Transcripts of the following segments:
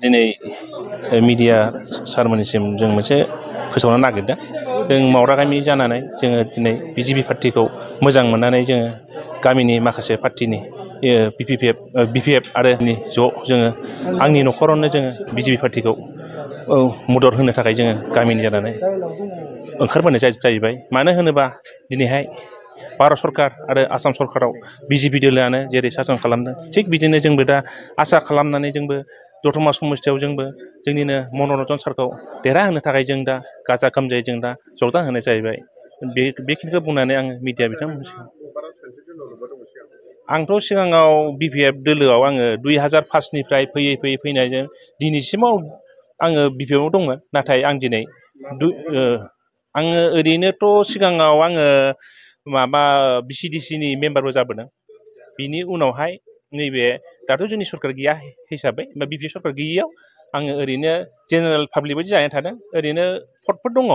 दिनै मिडिया सारमोननिसिम जों मोनसे फोसावनो नागिरदों जों मावरा गामि जानानै जोङो दिनै बिजेपि पार्टिखौ मोजां मोननानै जोङो गामिनि माखासे पार्टिनि बिपिएफ आरो ज' जोङो आंनि न'खरावनो जोङो बिजेपि पार्टिखौ मदद होनो थाखाय जोङो गामिनि जानानै ओंखारबोनाय जाहैबाय। मानो होनोबा दिनैहाय भारत सरकार आरो आसाम सरकाराव बिजेपि दोलोआनो जेरै सासन खालामदों थिग बिदिनो जोंबो दा आसा खालामनानै जोंबो दतमा समस्थियाव जोंबो जोंनिनो मनरन्जन सारखौ देरहाहोनो थाखाय जों दा गाजा गोमजायै जों दा जगदान होनाय जाहैबाय। बेखिनिखौ बुंनानै आङो मिडिया बिथांमोनसिम आंथ' सिगाङाव बिपिएफ दोलोआव आङो 2005निफ्राय फैयै फैनायजों दिनैसिमाव आङो बिपिएफआव दंमोन। नाथाय आं दिनै आङो ओरैनोथ' सिगाङाव आङो माबा बिसिडिसिनि मेम्बारबो जाबोदों। बिनि उनावहाय नैबे दाथ' जोंनि सरकार गैया हिसाबै बा बिपिएफ सरकार गैयैयाव आङो ओरैनो जेनेरेल पाब्लिक बायदि जानानै थादों। ओरैनो पदफोर दङ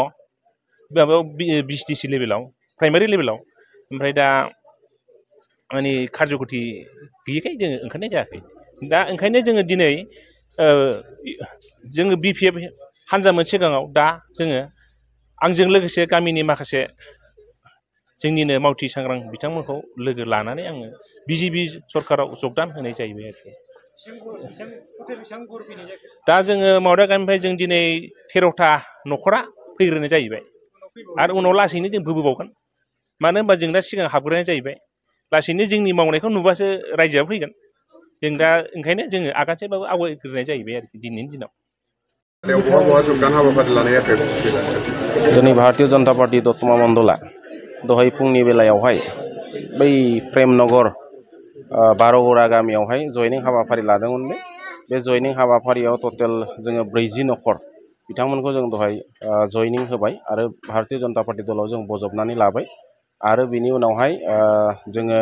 माबायाव बिसिडिसि लेभेलाव प्राइमारि लेभेलाव। ओमफ्राय दा माने कार्जकति गैयैखाय जोङो ओंखारनाय जायाखै। दा ओंखायनो जोङो दिनै जोङो बिपिएफ हान्जामोन सिगाङाव दा जोङो आंजों लोगोसे गामिनि माखासे जोंनिनो मावथि सांग्रां बिथांमोनखौ लोगो लानानै आङो बिजेपि सरकाराव जगदान होनाय जाहैबाय आरोखि। दा जोङो मावरा गामिनिफ्राय जों दिनै 13था न'खरा फैग्रोनाय जाहैबाय आरो उनाव लासैनो जों बोबावगोन। मानो होनबा जों दा सिगां हाबग्रोनाय जाहैबाय। लासैनो जोंनि मावनायखौ नुबासो रायजोआ फैगोन। जों दा ओंखायनो जोङो आगानसेबाबो आवगायग्रोनाय जाहैबाय आरोखि दिनैनि दिनाव। जोंनि भारतीय जनता पार्टी दतमा मण्डला दहाय फुंनि बेलायावहाय बै प्रेमनगर बार'गरा गामियावहाय जयनिं हाबाफारि लादोंमोन। बे जयनिं हाबाफारियाव टटेल जोङो 40 न'खर बिथांमोनखौ जों दहाय जयनिं होबाय आरो भारतीय जनता पार्टी दलाव जों बजबनानै लाबाय। आरो बिनि उनावहाय जोङो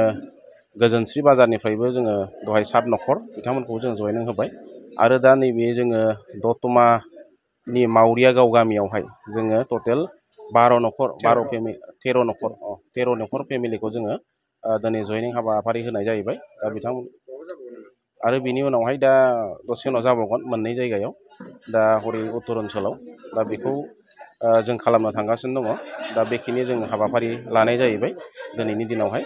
गोजोनस्रि बाजारनिफ्रायबो जोङो दहाय 7 न'खर बिथांमोनखौ जों जयनिं होबाय। आरो दा नैबे जोङो दतमानि मावरियागाव गामियावहाय जोङो टटेल 13 न'खर फेमिलिखौ जोङो दिनै जयनिं हाबाफारि होनाय जाहैबाय। दा बिथांमोन आरो बिनि उनावहाय दा दसे उनाव जाबावगोन मोननै जायगायाव दा हरै उत्तर ओनसोलाव। दा बेखौ जों खालामनो थांगासिनो दङ। दा बेखिनि जों हाबाफारि लानाय जाहैबाय दिनैनि दिनावहाय।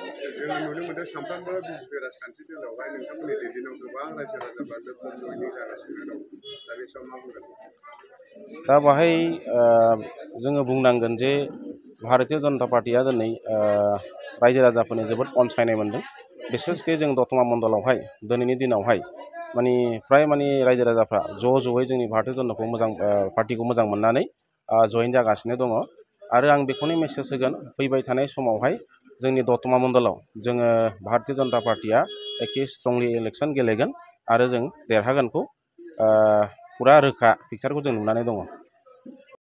दा बाहाय जोङो बुंनांगोन जे भारतीय जनता पार्टीया दिनै रायजो राजाफोरनि जोबोद अनसायनाय मोनदों। बिसेसके जों दतमा मण्डलावहाय दिनैनि दिनावहाय माने फ्राय माने रायजो राजाफ्रा ज'यै जोंनि भारतीय जनता पार्टीखौ मोजां मोननानै जयेन जागासिनो दङ। आरो आं बेखौनो मेसेज होगोन फैबाय थानाय समावहाय जोंनि दतमा मण्डलाव जोङो भारतीय जनता पार्टीया एखे स्ट्रंलि इलेक्सन गेलेगोन आरो जों देरहागोनखौ फुरा रोखा पिक्सारखौ जों नुनानै दङ।